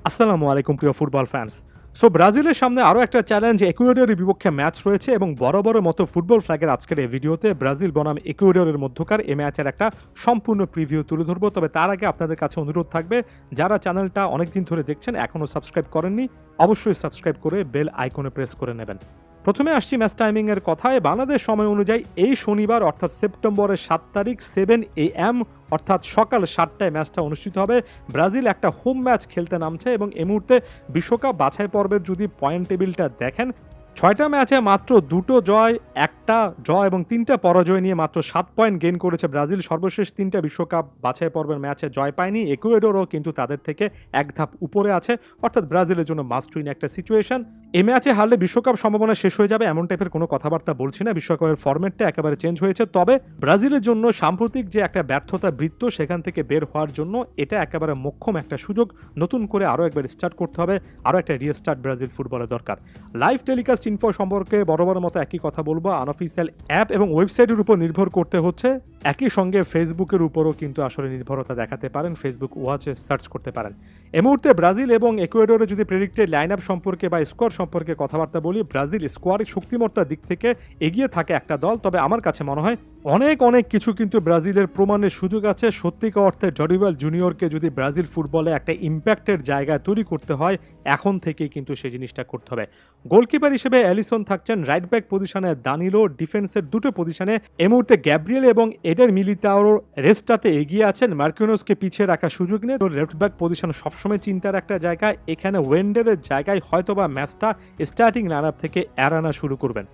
আসসালামু আলাইকুম প্রিয় ফুটবল ফ্যান্স। ব্রাজিলের সামনে আরও একটা চ্যালেঞ্জ ইকুয়েডরের বিপক্ষে ম্যাচ রয়েছে এবং বড় বড় মতো ফুটবল ফ্ল্যাগের আজকের এই ভিডিওতে ব্রাজিল বনাম ইকুয়েডরের মধ্যকার এই ম্যাচের একটা সম্পূর্ণ প্রিভিউ তুলে ধরবো। তবে তার আগে আপনাদের কাছে অনুরোধ থাকবে, যারা চ্যানেলটা অনেকদিন ধরে দেখছেন এখনও সাবস্ক্রাইব করেননি, অবশ্যই সাবস্ক্রাইব করে বেল আইকনে প্রেস করে নেবেন। প্রথমে আসছি ম্যাচ টাইমিংয়ের কথায়। বাংলাদেশ সময় অনুযায়ী এই শনিবার অর্থাৎ সেপ্টেম্বরের 7 তারিখ 7 AM অর্থাৎ সকাল 7টায় ম্যাচটা অনুষ্ঠিত হবে। ব্রাজিল একটা হোম ম্যাচ খেলতে নামছে এবং এই মুহূর্তে বিশ্বকাপ বাছাই পর্বের যদি পয়েন্ট টেবিলটা দেখেন, 6টা ম্যাচে মাত্র 2টো জয়, 1টা ড্র এবং 3টা পরাজয় নিয়ে মাত্র 7 পয়েন্ট গেইন করেছে ব্রাজিল। সর্বশেষ 3টা বিশ্বকাপ বাছাই পর্বের ম্যাচে জয় পায়নি। ইকুয়েডরও কিন্তু তাদের থেকে এক ধাপ উপরে আছে, অর্থাৎ ব্রাজিলের জন্য মাস্ট উইন একটা সিচুয়েশন। এই ম্যাচে হারলে বিশ্বকাপ সম্ভাবনা শেষ হয়ে যাবে এমন টাইপের কোনো কথাবার্তা বলছি না, বিশ্বকাপের ফরম্যাটটা একেবারে চেঞ্জ হয়েছে। তবে ব্রাজিলের জন্য সাম্প্রতিক যে একটা ব্যর্থতা বৃত্ত, সেখান থেকে বের হওয়ার জন্য এটা একেবারে মোক্ষম একটা সুযোগ। নতুন করে আরও একবার স্টার্ট করতে হবে, আরও একটা রিস্টার্ট ব্রাজিল ফুটবলের দরকার। লাইভ টেলিকাস্ট ইনফো সম্পর্কে বরাবর মতো একই কথা বলবো, আনঅফিসিয়াল অ্যাপ এবং ওয়েবসাইটের উপর নির্ভর করতে হচ্ছে। একই সঙ্গে ফেসবুকের উপরও কিন্তু আসলে নির্ভরতা দেখাতে পারেন, ফেসবুক ওয়াচে সার্চ করতে পারেন। এই মুহূর্তে ব্রাজিল এবং ইকুয়েডরে যদি প্রেডিক্টেড লাইন আপ সম্পর্কে বা স্কোয়ার সম্পর্কে কথাবার্তা বলি, ব্রাজিল স্কোয়ারের শক্তিমত্তার দিক থেকে এগিয়ে থাকে একটা দল। তবে আমার কাছে মনে হয় অনেক কিছু কিন্তু ব্রাজিলের প্রমাণের সুযোগ আছে। সত্যিকার অর্থে ডরিভাল জুনিয়রকে যদি ব্রাজিল ফুটবলে একটা ইম্প্যাক্টের জায়গা তৈরি করতে হয়, এখন থেকেই কিন্তু সেই জিনিসটা করতে হবে। গোলকিপার হিসেবে অ্যালিসন থাকছেন, রাইট ব্যাক পজিশনে দানিলো, ডিফেন্সের দুটো পজিশনে এই মুহূর্তে গ্যাব্রিয়েল এবং এডের মিলিতাওর রেস্টাতে এগিয়ে আছেন। মার্কিনোসকে পিছিয়ে রাখার সুযোগ নেই। তো লেফট ব্যাক পজিশন সবসময় চিন্তার একটা জায়গা। এখানে ওয়েন্ডারের জায়গায় হয়তোবা ম্যাচটা স্টার্টিং লাইন আপ থেকে এড়ানো শুরু করবেন।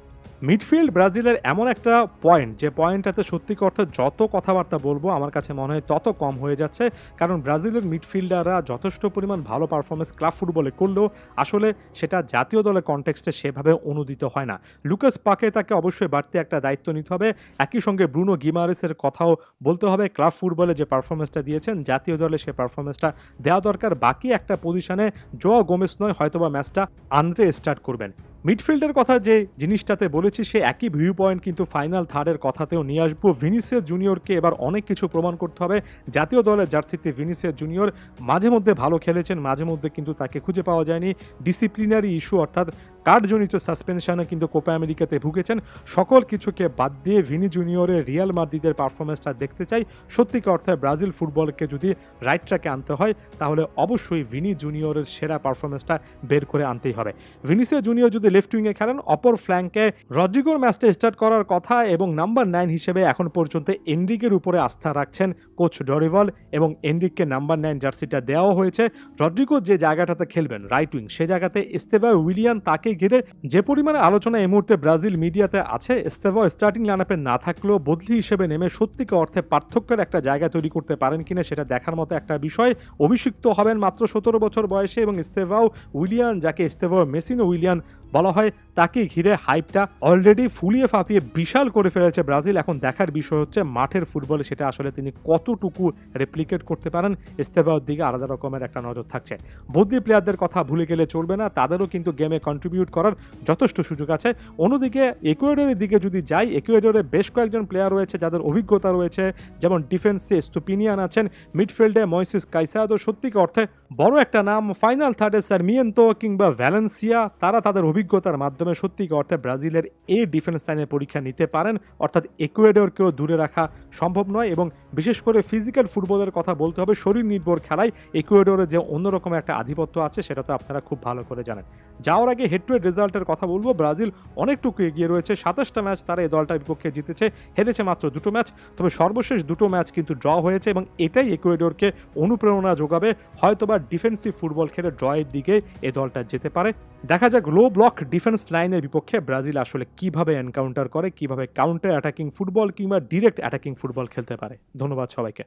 মিডফিল্ড ব্রাজিলের এমন একটা পয়েন্ট, যে পয়েন্টটাতে সত্যিকার অর্থে যত কথাবার্তা বলবো আমার কাছে মনে হয় তত কম হয়ে যাচ্ছে। কারণ ব্রাজিলের মিডফিল্ডাররা যথেষ্ট পরিমাণ ভালো পারফরমেন্স ক্লাব ফুটবলে করলেও আসলে সেটা জাতীয় দলের কনটেক্সটে সেভাবে অনুদিত হয় না। লুকাস পাকেতাকে অবশ্যই বাড়তি একটা দায়িত্ব নিতে হবে। একই সঙ্গে ব্রুনো গিমারেসের কথাও বলতে হবে। ক্লাব ফুটবলে যে পারফরমেন্সটা দিয়েছেন, জাতীয় দলে সে পারফরমেন্সটা দেওয়া দরকার। বাকি একটা পজিশনে জোয়া গোমেস নয়, হয়তোবা ম্যাচটা আন্দ্রে স্টার্ট করবেন। মিডফিল্ডের কথা যে জিনিসটাতে বলেছি, সে একই ভিউ পয়েন্ট কিন্তু ফাইনাল থার্ডের কথাতেও নিয়ে আসবো। ভিনিসিয়াস জুনিয়রকে এবার অনেক কিছু প্রমাণ করতে হবে। জাতীয় দলের জার্সিতে ভিনিসিয়াস জুনিয়র মাঝে মধ্যে ভালো খেলেছেন, মাঝে মধ্যে কিন্তু তাকে খুঁজে পাওয়া যায়নি। ডিসিপ্লিনারি ইস্যু অর্থাৎ কার্ডজনিত সাসপেনশনে কিন্তু কোপা আমেরিকাতে ভুগেছেন। সকল কিছুকে বাদ দিয়ে ভিনি জুনিয়রের রিয়াল মাদ্রিদের পারফরমেন্সটা দেখতে চাই। সত্যিকার অর্থে ব্রাজিল ফুটবলকে যদি রাইট ট্র্যাকে আনতে হয়, তাহলে অবশ্যই ভিনি জুনিয়রের সেরা পারফরমেন্সটা বের করে আনতেই হবে। ভিনিসিয়াস জুনিয়র যদি লেফট উইংয়ে খেলেন, অপর ফ্ল্যাঙ্কে রদ্রিগোর ম্যাচটা স্টার্ট করার কথা এবং নাম্বার 9 হিসেবে এখন পর্যন্ত এনরিকের উপরে আস্থা রাখছেন কোচ ডরিভাল এবং এনরিককে নাম্বার 9 জার্সিটা দেওয়া হয়েছে। রদ্রিগো যে জায়গাটাতে খেলবেন রাইট উইং, সে জায়গাতে এস্তেভাও উইলিয়ান, তাকে ঘিরে যে পরিমাণে আলোচনা এই মুহূর্তে ব্রাজিল মিডিয়াতে আছে, এস্তেভাও স্টার্টিং লাইনআপে না থাকলেও বদলি হিসেবে নেমে সত্যিকার অর্থে পার্থক্যের একটা জায়গা তৈরি করতে পারেন কিনা সেটা দেখার মতো একটা বিষয়। অভিষিক্ত হবেন মাত্র 17 বছর বয়সে এবং এস্তেভাও উইলিয়ান, যাকে এস্তেভাও মেসিনো উইলিয়ান বলা হয়, তাকে ঘিরে হাইপটা অলরেডি ফুলিয়ে ফাঁপিয়ে বিশাল করে ফেলেছে ব্রাজিল। এখন দেখার বিষয় হচ্ছে মাঠের ফুটবলে সেটা আসলে তিনি কতটুকু রেপ্লিকেট করতে পারেন। এস্তেভাওর দিকে আলাদা রকমের একটা নজর থাকছে। বদলি প্লেয়ারদের কথা ভুলে গেলে চলবে না, তাদেরও কিন্তু গেমে কন্ট্রিবিউট করার যথেষ্ট সুযোগ আছে। অন্যদিকে ইকুয়েডরের দিকে যদি যাই, ইকুয়েডরে বেশ কয়েকজন প্লেয়ার রয়েছে যাদের অভিজ্ঞতা রয়েছে, যেমন ডিফেন্সে স্টুপিনিয়ান আছেন, মিডফিল্ডে ময়সিস কাইসাদো সত্যিকার অর্থে বড় একটা নাম, ফাইনাল থার্ডে সারমিয়েন্তো কিংবা ভ্যালেন্সিয়া, তারা তাদের অভিজ্ঞতার মাধ্যমে সত্যিকার অর্থে ব্রাজিলের এই ডিফেন্স লাইনের পরীক্ষা নিতে পারেন। অর্থাৎ ইকুয়েডরকেও দূরে রাখা সম্ভব নয় এবং বিশেষ করে ফিজিক্যাল ফুটবলের কথা বলতে হবে। শরীর নির্ভর খেলায় ইকুয়েডরে যে অন্যরকম একটা আধিপত্য আছে, সেটা তো আপনারা খুব ভালো করে জানেন। যাওয়ার আগে হেড টু হেড রেজাল্টের কথা বলবো। ব্রাজিল অনেকটুকু এগিয়ে রয়েছে, 27টা ম্যাচ তারা এই দলটার বিপক্ষে জিতেছে, হেরেছে মাত্র 2টো ম্যাচ। তবে সর্বশেষ 2টো ম্যাচ কিন্তু ড্র হয়েছে এবং এটাই ইকুয়েডরকে অনুপ্রেরণা যোগাবে। হয়তোবা ডিফেন্সিভ ফুটবল খেলে ড্রয়ের দিকে এই দলটা যেতে পারে। দেখা যাক লো ব্লক ডিফেন্স লাইনের বিপক্ষে ব্রাজিল আসলে কিভাবে এনকাউন্টার করে, কিভাবে কাউন্টার অ্যাটাকিং ফুটবল কিংবা ডিরেক্ট অ্যাটাকিং ফুটবল খেলতে পারে। ধন্যবাদ সবাইকে।